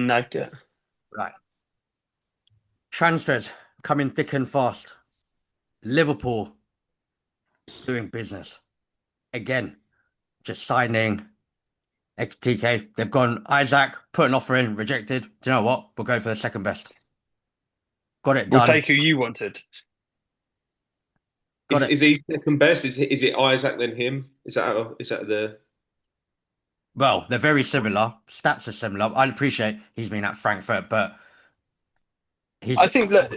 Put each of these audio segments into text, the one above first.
Nagger. Right. Transfers coming thick and fast. Liverpool doing business again. Just signing XTK. They've gone Isaac, put an offer in, rejected. Do you know what? We'll go for the second best. Got it We'll done. take who you wanted. Got Is it. he second best? Is it Isaac then him? Is that the? Well, they're very similar. Stats are similar. I appreciate he's been at Frankfurt, but he's I think that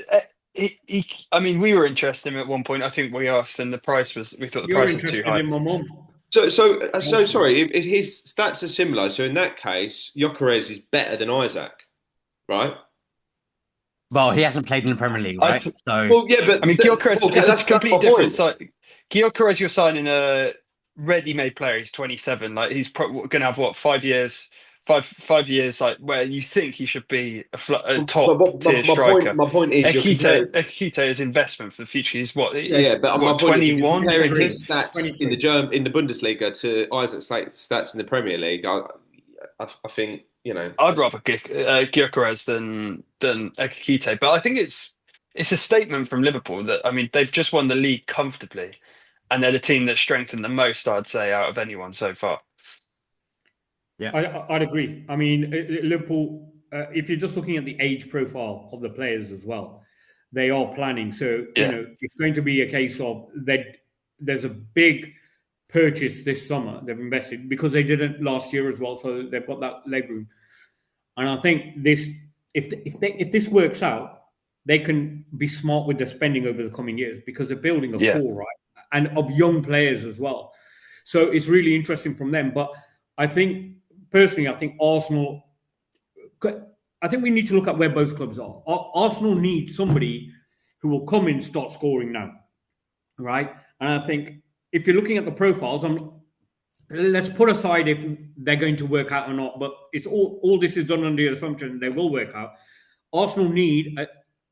I mean, we were interested in him at one point. I think we asked, and we thought the You're price was too interested high. in my mum. So sorry. If his stats are similar, so in that case, Gyökeres is better than Isaac, right? well, he hasn't played in the Premier League, I right? th So Well, yeah, I but mean, Gyökeres well, is a that's my completely different point. side. Gyökeres, you're signing a ready-made player. He's 27. Like he's going to have what 5 years, 5 years, like where you think he should be a But top tier striker. my point is you're comparing. Ekite is investment for the future. Yeah, yeah, but my What point is if you're 21, comparing 22? his stats in 23. in the Bundesliga to Isaac's stats in the Premier League, I think I'd rather Gyökeres than Ekite, but I think it's a statement from Liverpool that I mean they've just won the league comfortably, and they're the team that's strengthened the most, I'd say, out of anyone so far. yeah, I'd agree. I mean, Liverpool, if you're just looking at the age profile of the players as well, they are planning. So, Yeah, it's going to be a case of that there's a big purchase this summer they've invested because they didn't last year as well. So they've got that leg room. And I think if this works out, they can be smart with their spending over the coming years because they're building a yeah. core, right? And of young players as well. So it's really interesting from them. But I think personally, I think Arsenal. I think we need to look at where both clubs are. Arsenal need somebody who will come in, start scoring now, right? And I think if you're looking at the profiles, let's put aside if they're going to work out or not. But it's all this is done under the assumption they will work out. Arsenal need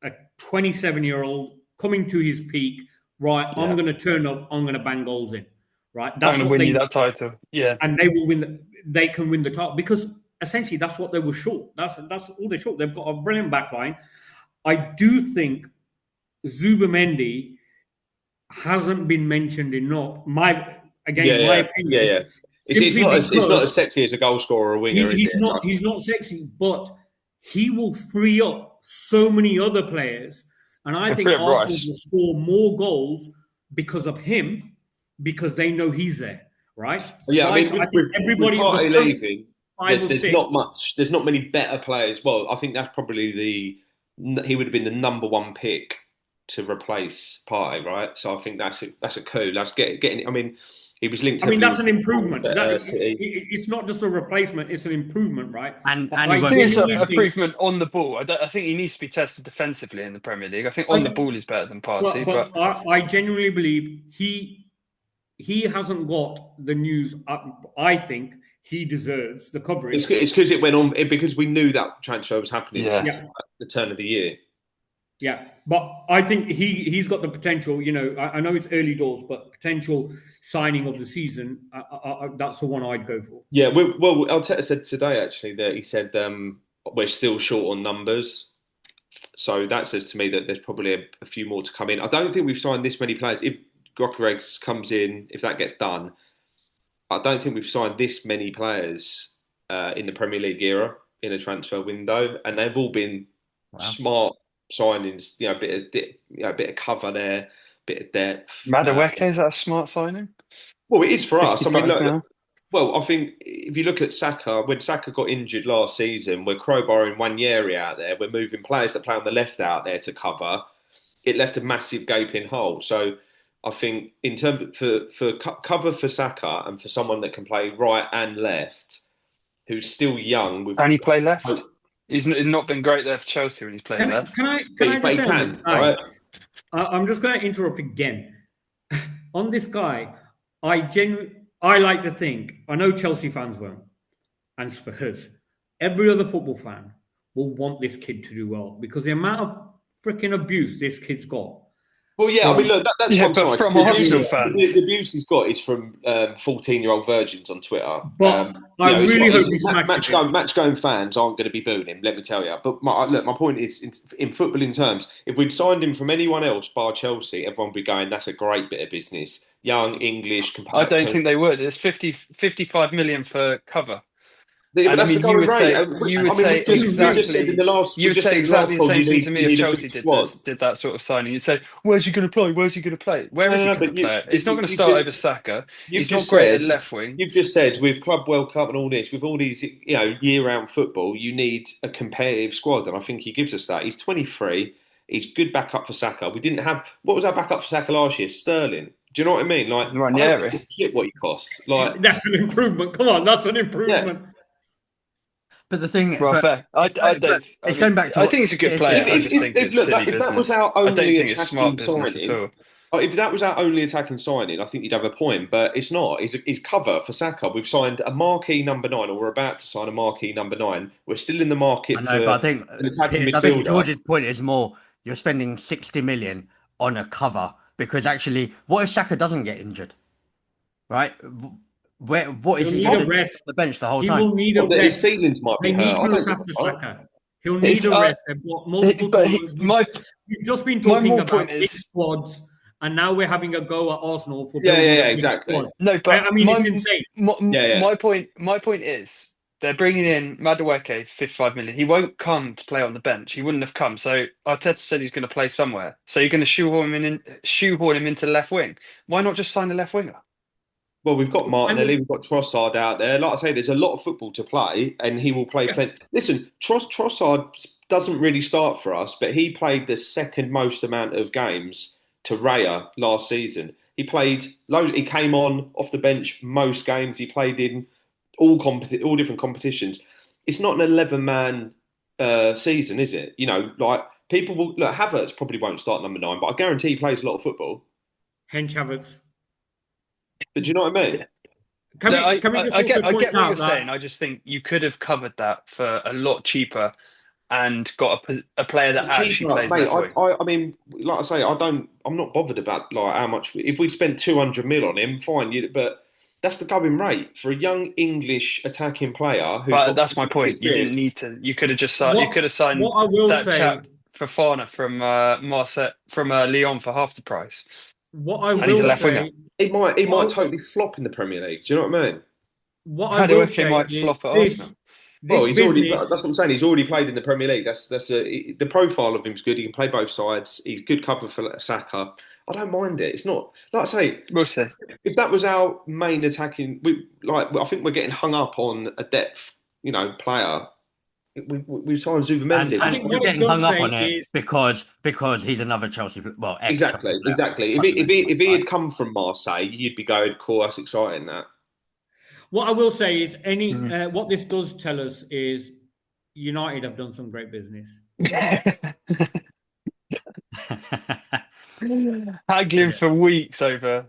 a 27-year-old coming to his peak. Right, I'm Yeah. going to turn up. I'm going to bang goals in. Right, I'm that's going to what win they you that title. Yeah. and they will win. They can win the title because essentially that's what they were short. That's all they're short. They've got a brilliant backline. I do think Zubamendi hasn't been mentioned enough. My yeah, yeah, opinion, yeah. simply It's not because as sexy as a goal scorer or a winger, is it? Like, he's not sexy, but he will free up so many other players, and I And think free up Arsenal Rice. will score more goals because of him because they know he's there. Right, yeah, I Rice. mean, I think with everybody Partey the first leaving, five or there's six. not much. There's not many better players. Well, I think that's probably he would have been the number one pick to replace Partey, right? So I think that's a coup. That's getting. I mean, he was linked I mean, heavily that's with an improvement. City. It's not just a replacement; it's an improvement, right? and But and he I I won't think it's be. an genuinely think, improvement on the ball. I think he needs to be tested defensively in the Premier League. I think on the I, ball he's better than but Partey, but but I genuinely believe he hasn't got the news. I think he deserves the coverage. It's because it went on because we knew that transfer was happening yeah. since Yeah, the turn of the year. yeah. But I think he's got the potential. I know it's early doors, but potential signing of the season. That's the one I'd go for. Yeah, well, Arteta said today actually that he said we're still short on numbers. So that says to me that there's probably a few more to come in. I don't think we've signed this many players. If Gyökeres comes in, if that gets done, I don't think we've signed this many players in the Premier League era in a transfer window, and they've all been Wow. smart signings. A bit of cover there, bit of depth. Madueke, is that a smart signing? Well, it is for us. I mean, 55 look, now. well, I think if you look at Saka, when Saka got injured last season, we're crowbarring Wanyeri out there. We're moving players that play on the left out there to cover. It left a massive gaping hole. So I think in terms cover for Saka and for someone that can play right and left, who's still young with, Can he play left? He's not been great there for Chelsea when he's played Can, left. can I but, can I but just he say on this can, guy? right? I'm just going to interrupt again. On this guy, I like to think I know Chelsea fans won't, and Spurs. Every other football fan will want this kid to do well because the amount of freaking abuse this kid's got, Well, yeah, I mean, look, that's Yeah, one but side. from The Arsenal abuse, fans. the abuse he's got is from 14-year-old virgins on Twitter. But I It's really what hope he smashes it. match going fans aren't going to be booing him. Let me tell you. But my point is, in footballing terms, if we'd signed him from anyone else bar Chelsea, everyone would be going, "That's a great bit of business." Young English, I don't think they would. It's 55 million for cover. Yeah, but And I that's the mean, you going would rate. say I mean, we just said in exactly. the last You would say exactly the pod, same thing to me you if need a Chelsea big did squad. that sort of signing. You'd say, "Where's he going to play? Where's he going to play? Where is he No, going to but play? He's not going to you start just, over Saka. you've He's not just great at said left wing." with Club World Cup and all this, with all these year-round football, you need a competitive squad, and I think he gives us that. He's 23. He's good backup for Saka. We didn't have what was our backup for Saka last year? Sterling. Do you know what I mean? Like, I don't Ranieri. give a shit what he costs. Like, That's an improvement. Come on, that's an yeah. improvement. But the thing, Well, but fair. I don't. I it's mean, going back to I what think he's a good PSG player. I said. just think it's Look, silly if that was business. our I don't only think it's smart attacking business at signing, all. if that was our only attacking signing, I think you'd have a point. But it's not. He's cover for Saka. We've signed a marquee number 9, or we're about to sign a marquee number 9. We're still in the market I for know, but I think an attacking Piers, I think midfielder. George's point is more you're spending 60 million on a cover because actually, what if Saka doesn't get injured, right? What is He'll he need going a to do on rest. the bench the whole He time? will need a Well, his rest. feelings might be They need hurt. to I don't look give after a fuck. Saka. He'll It's need a rest. They've got multiple but tournaments. We've just been my talking more about point big is squads, and now we're having a go at Arsenal for Yeah, building a big exactly. squad. no, but I mean, it's insane. Yeah. my point is they're bringing in Madueke 55 million. He won't come to play on the bench. He wouldn't have come. So Arteta said he's going to play somewhere. So you're going to shoehorn him into left wing. Why not just sign a left winger? Well, we've got I Martinelli, mean, we've got Trossard out there. Like I say, there's a lot of football to play, and he will play yeah, plenty. Listen, Trossard doesn't really start for us, but he played the second most amount of games to Raya last season. He played loads. He came on off the bench most games. He played in all different competitions. It's not an 11-man season, is it? Like people will look. Havertz probably won't start number 9, but I guarantee he plays a lot of football. Hench Havertz. But do you know what I mean? No, Can we just I also get point what you're out that saying. I just think you could have covered that for a lot cheaper and got a player that actually Cheaper, plays mate. left wing. I mean, like I say, I'm not bothered about like how much. If we'd spent 200 mil on him, fine. But that's the going rate for a young English attacking player who's But got that's my point. You didn't experience. need to. You could have just you could what have signed what I will that say, chap Fofana from Marseille from Lyon for half the price, what I and he's a will left winger. say, He might what, totally flop in the Premier League. Do you know what I mean? what I How do will I think say might is flop at Arsenal? Well, this he's already. business. That's what I'm saying. He's already played in the Premier League. The profile of him's good. He can play both sides. He's good cover for Saka. I don't mind it. It's not like I say. We'll see. If that was our main attacking, I think we're getting hung up on a depth, player. We signed And Zubimendi. I think we're what it getting does hung up say on it is because he's another Chelsea, well, ex-Chelsea Exactly, player. exactly. If he had come from Marseille, you'd be going, "Cool, that's exciting." That. what I will say is Mm. what this does tell us is United have done some great business. Haggling for weeks over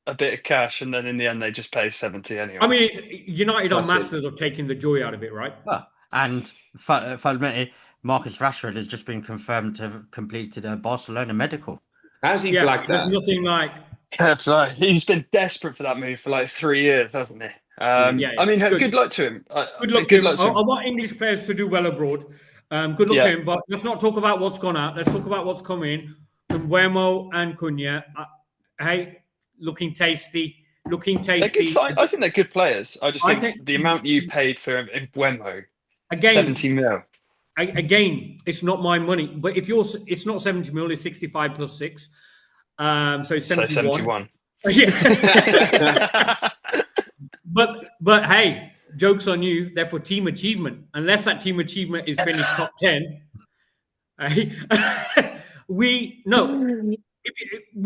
a bit of cash, and then in the end they just pay 70 anyway. I mean, United are That's it. masters of taking the joy out of it, right? Well, and fundamentally, Marcus Rashford has just been confirmed to have completed a Barcelona medical. How's he Yeah, blagged there's that? nothing like. That's right. He's been desperate for that move for like 3 years, hasn't he? Yeah, I mean, good. good luck to him. Good luck to him. I want English players to do well abroad. Good luck Yeah. to him. But let's not talk about what's gone out. Let's talk about what's coming. And Wemo and Cunha, hey, looking tasty. Looking tasty. I think they're good players. I just I think the amount you paid for Wemo, Again, 70 mil. Again, it's not my money. But if it's not 70 mil, it's 65 plus 6. So it's 71. 71. Yeah. But hey, joke's on you. They're for team achievement. Unless that team achievement is finished top 10. We've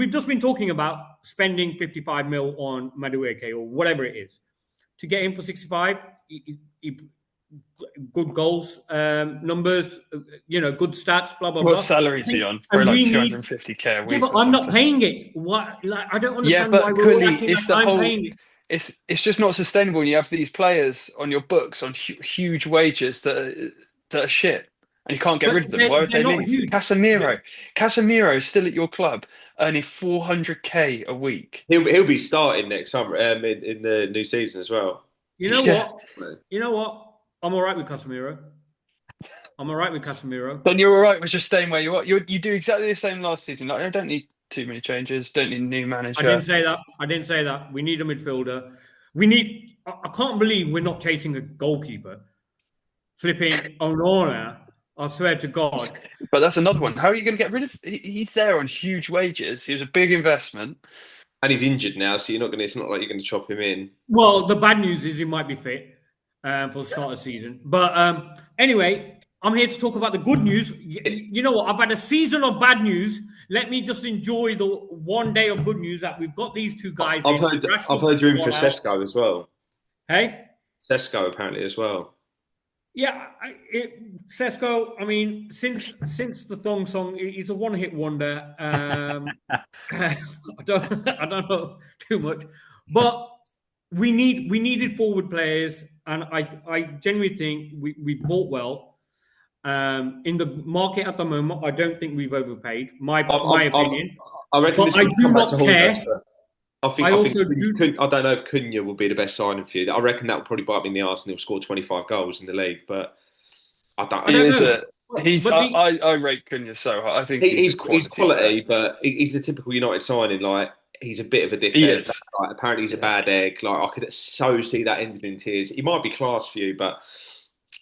just been talking about spending 55 mil on Madueke or whatever it is. To get him for 65, good goals, numbers, good stats, blah, blah, blah. What salary is he on? Probably like 250k a week. Yeah, but I'm not paying it. Why? Like, I don't understand why we're all acting like I'm paying it. It's just not sustainable when you have these players on your books on huge wages that are shit. and you can't get But rid of them. Why would they're they not leave? huge. Casemiro is still at your club, earning 400k a week. He'll be starting next summer in the new season as well. You know Yeah. what? You know what? I'm all right with Casemiro. I'm all right with Casemiro. Then you're all right with just staying where you are. You do exactly the same last season. Like, I don't need too many changes. Don't need a new I manager. didn't say that. I didn't say that. We need a midfielder. We need. I can't believe we're not chasing a goalkeeper. Flipping Onana. I swear to God. But that's another one. How are you going to get rid of? He's there on huge wages. He was a big investment. And he's injured now, so you're not going. It's not like you're going to chop him in. Well, the bad news is he might be fit for the start of the season. But anyway, I'm here to talk about the good news. You know what? I've had a season of bad news. Let me just enjoy the one day of good news that we've got these two guys. I've heard you're in for Sesko as well. Hey, Sesko apparently as well. yeah, Sesko. I mean, since the Thong song, he's a one-hit wonder. I don't know too much, but we needed forward players, and I genuinely think we bought well. In the market at the moment, I don't think we've overpaid. My opinion. I reckon But I do not care. I think I don't know if Cunha will be the best signing for you. I reckon that will probably bite me in the arse and he'll score 25 goals in the league. But I don't know. I I rate Cunha so high. I think he's quality, but he's a typical United signing. Like, he's a bit of a dickhead. Like, apparently he's a bad egg. Like, I could so see that ending in tears. He might be class for you, but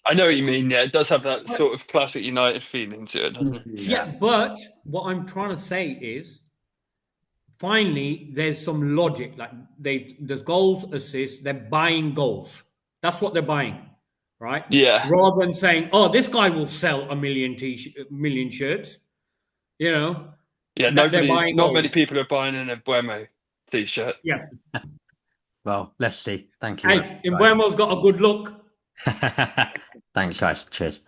I know what you mean. Yeah, it does have that sort of classic United feeling to it, doesn't it? Yeah, but what I'm trying to say is, finally, there's some logic. Like, there's goals, assists. They're buying goals. That's what they're buying, right? Yeah. Rather than saying, "Oh, this guy will sell a million shirts," you know. Yeah, not many people are buying an Embuemo t-shirt. Yeah. Well, let's see. Thank you. Hey, Embuemo's got a good look. Thanks, guys. Cheers.